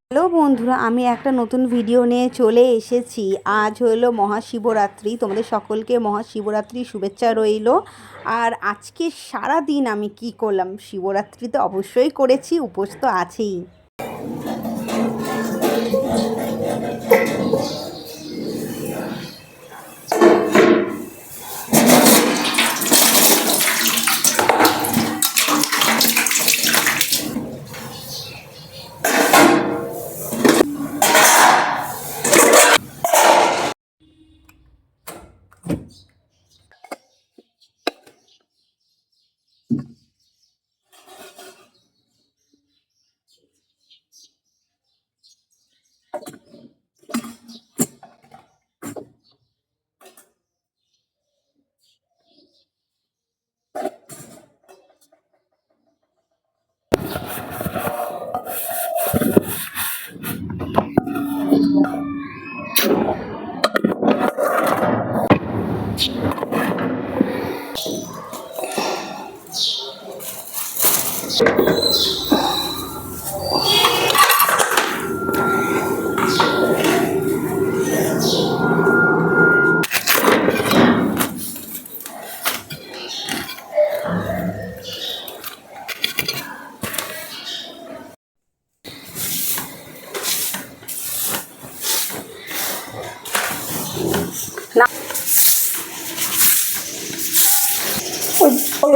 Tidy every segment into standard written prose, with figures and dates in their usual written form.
Hello বন্ধুরা, আমি একটা নতুন ভিডিও নিয়ে চলে এসেছি। আজ হলো মহাশিবরাত্রি, তোমাদের সকলকে মহাশিবরাত্রি শুভেচ্ছা রইল। আর আজকে সারা দিন আমি কি করলাম, শিবরাত্রিতে অবশ্যই করেছি, উপোস তো আছেই।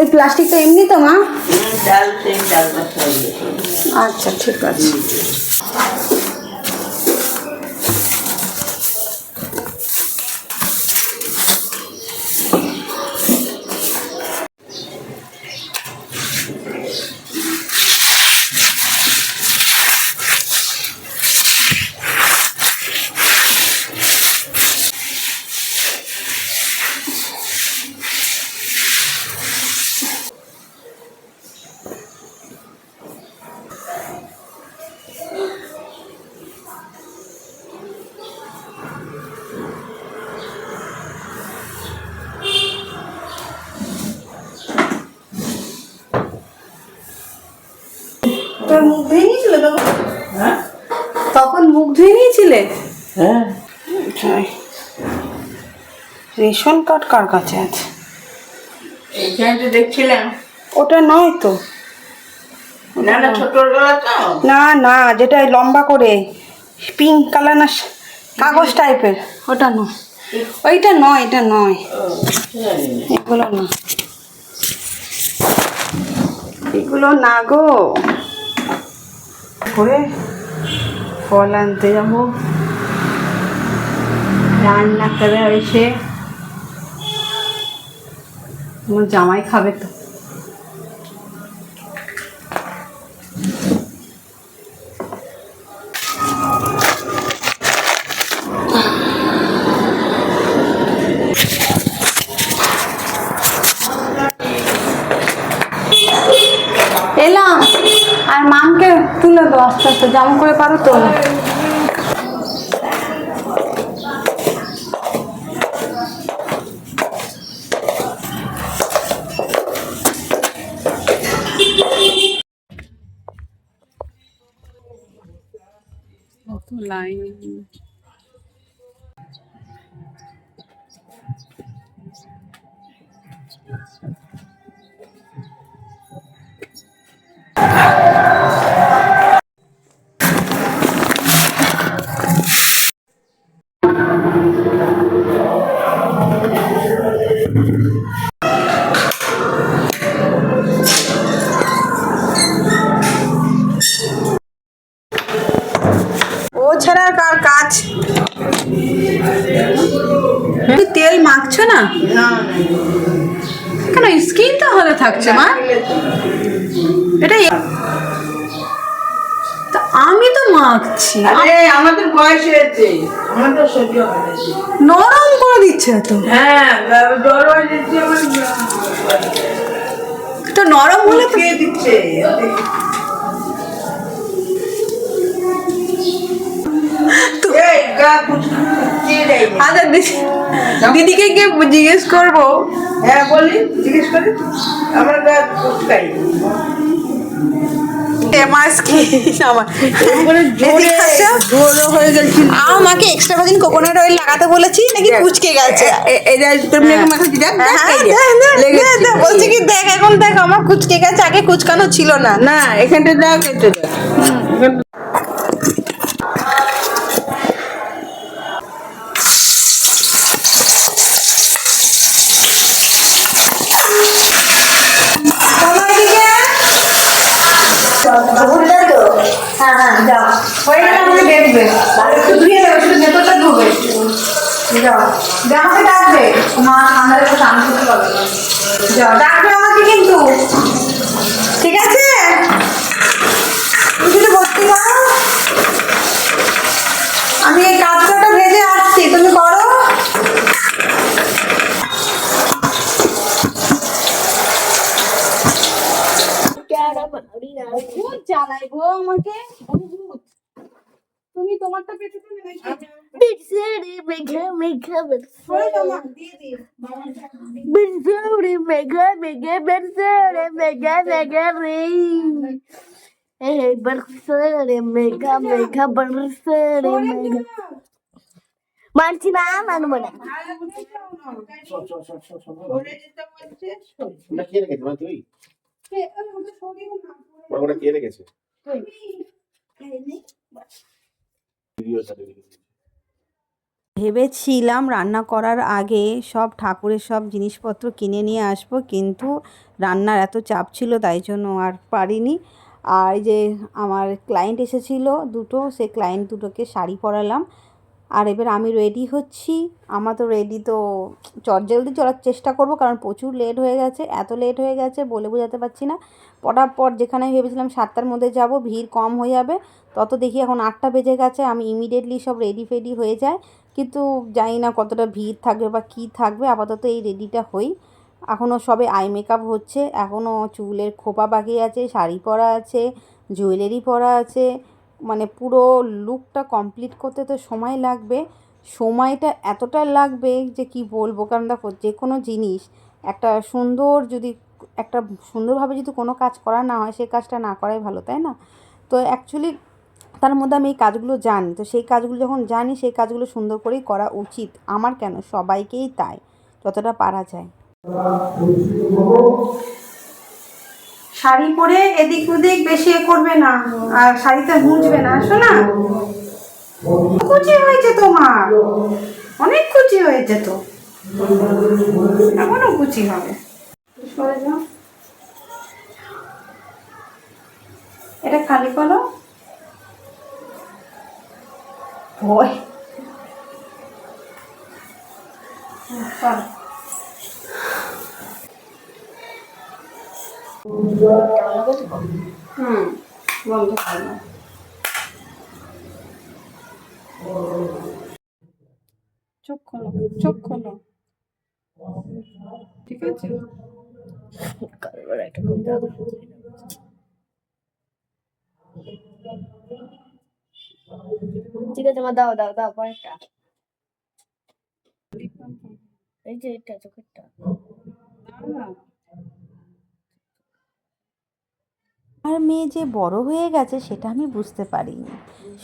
ওই প্লাস্টিকটা এমনি তো মা? আচ্ছা ঠিক আছে। তোর মুখ ধুয়ে নিয়েছিলে তখন? হ্যাঁ, তখন মুখ ধুয়ে নিয়েছিলে? হ্যাঁ। রেশন কার্ড কার কাছে আছে? এইখানে দেখছিলাম। ওটা নয় তো, না না ছোটবেলা তো, না না যেটা লম্বা করে পিঙ্ক কালার না কাগজ টাইপের, ওটা নয়। ওইটা নয়, এটা নয়, এগুলো না, এগুলো না গো। করে ফল আনতে যাবো, রান্না করে হয়েছে, আমার জামাই খাবে তো। এলাম, আর মামকে তুলে দো আস্তে আস্তে, যেমন করে পারো তো। লাইন ছাড়া কার কাজ? তেল মাখছো না কেন? স্কিন তাহলে থাকছে মা, এটা আমি তো মাখছি। আমাদের বয়স হয়েছে, আমাদের সহ্য হয়েছে, নরম করে দিচ্ছে তো। হ্যাঁ জ্বর হয়ে যাচ্ছে, তো নরম হলে তো দিচ্ছে। আচ্ছা দিদিকে গিয়ে জিজ্ঞেস করবো। হ্যাঁ বলি, জিজ্ঞেস করি আমার গা কুচকাই আমাকে এক্সট্রা ভার্জিন কোকোনাট অয়েল লাগাতে বলেছি, নাকি কুচকে গেছে। বলছি কি দেখ, এখন দেখ আমার কুচকে গেছে, আগে কুচকানো ছিল না। না এখানটা দেখ, আমাকে কিন্তু ঠিক আছে, ভর্তি করো। আমি এই কাজটা ভেজে আসছি, তুমি করো। জানাইবো আমাকে, তুমি তোমারটা পেটে মানছি না, মানবো না। ভেবেছিলাম রান্না করার আগে সব ঠাকুরের সব জিনিসপত্র কিনে নিয়ে আসবো, কিন্তু রান্নার এত চাপ ছিল তাই জন্য আর পারিনি। আর যে আমার ক্লায়েন্ট এসেছিলো দুটো, সেই ক্লায়েন্ট দুটোকে শাড়ি পরালাম। আর এবার আমি রেডি হচ্ছি। আমার তো রেডি তো জলদি চলার চেষ্টা করব, কারণ প্রচুর লেট হয়ে গেছে, এত লেট হয়ে গেছে বলে বোঝাতে পারছি না। পটাপট যেখানে ভেবেছিলাম 7টার মধ্যে যাব, ভিড় কম হয়ে যাবে, তত দেখি এখন 8টা বেজে গেছে। আমি ইমিডিয়েটলি সব রেডি ফেডি হয়ে যায়, কিন্তু জানি না কতটা ভিড় থাকবে বা কী থাকবে। আপাতত এই রেডিটা হই। এখনও সবে আই মেকআপ হচ্ছে, এখনও চুলের খোপা বাকি আছে, শাড়ি পরা আছে, জুয়েলারি পরা আছে, মানে পুরো লুকটা কমপ্লিট করতে তো সময় লাগবে। সময়টা এতটা লাগবে যে কি বলবো, কারণ দেখো যে কোনো জিনিস একটা সুন্দরভাবে যদি কোনো কাজ করা না হয়, সেই কাজটা না করাই ভালো, তাই না? তো অ্যাকচুয়ালি তার মধ্যে আমি এই কাজগুলো জানি, তো সেই কাজগুলো যখন জানি, সেই কাজগুলো সুন্দর করেই করা উচিত। আমার কেন, সবাইকেই তাই, যতটা পারা যায়। শাড়ি পরে এদিক ওদিক বেশি করবে না, আর শাড়িতে মুছবে না, শোনা। কুচি হয়েছে তোমার, অনেক কুচি হয়েছে তো, এখনো কুচি হবে। এটা খালি করো। ওই বন্ধ করো। চোখ খোলো, চোখ খোলো, ঠিক আছে? ঠিক আছে, আমার দাও দাও দাও, পরেরটা এই যে এটা চোখেরটা। আর মেয়ে যে বড় হয়ে গেছে সেটা আমি বুঝতে পারিনি।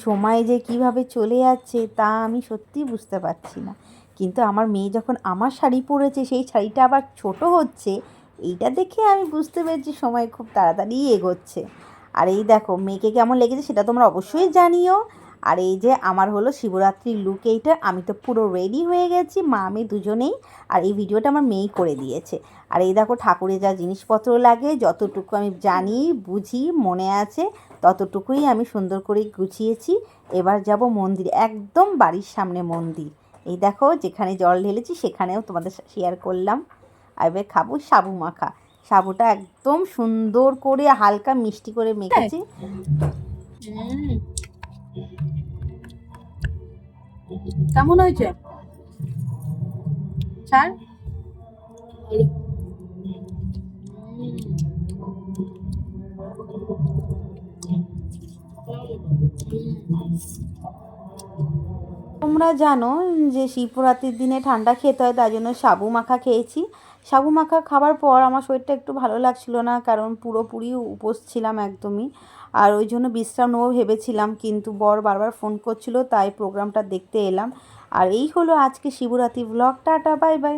সময় যে কিভাবে চলে যাচ্ছে তা আমি সত্যিই বুঝতে পারছি না। কিন্তু আমার মেয়ে যখন আমার শাড়ি পরেছে, সেই শাড়িটা আবার ছোট হচ্ছে, এইটা দেখে আমি বুঝতে পেরেছি সময় খুব তাড়াতাড়ি এগোচ্ছে। আর এই দেখো মেয়েকে কেমন লেগেছে সেটা তোমরা অবশ্যই জানিও। আর এই যে আমার হলো শিবরাত্রির লুক এইটা, আমি তো পুরো রেডি হয়ে গেছি, মা আমি দুজনেই। আর এই ভিডিওটা আমার মেয়েই করে দিয়েছে। আর এই দেখো ঠাকুরের যা জিনিসপত্র লাগে, যতটুকু আমি জানি বুঝি মনে আছে, ততটুকুই আমি সুন্দর করে গুছিয়েছি। এবার যাব মন্দির, একদম বাড়ির সামনে মন্দির। এই দেখো যেখানে জল ঢেলেছি সেখানেও তোমাদের শেয়ার করলাম। আর এবার খাবো সাবু মাখা। সাবুটা একদম সুন্দর করে হালকা মিষ্টি করে মেখেছি। কেমন হয়েছে স্যার? তোমরা জানো যে শিবরাত্রির দিনে ঠান্ডা খেতে হয়, তাই জন্য সাবু মাখা খেয়েছি। সাবু মাখা খাবার পর আমার শরীরটা একটু ভালো লাগছিল না, কারণ পুরোপুরি উপোস ছিলাম একদমই। আর ওই জন্য বিশ্রাম নেবো ভেবেছিলাম, কিন্তু বর বারবার ফোন করছিল, তাই প্রোগ্রামটা দেখতে এলাম। আর এই হলো আজকে Shivratri blog. Tata, bye by.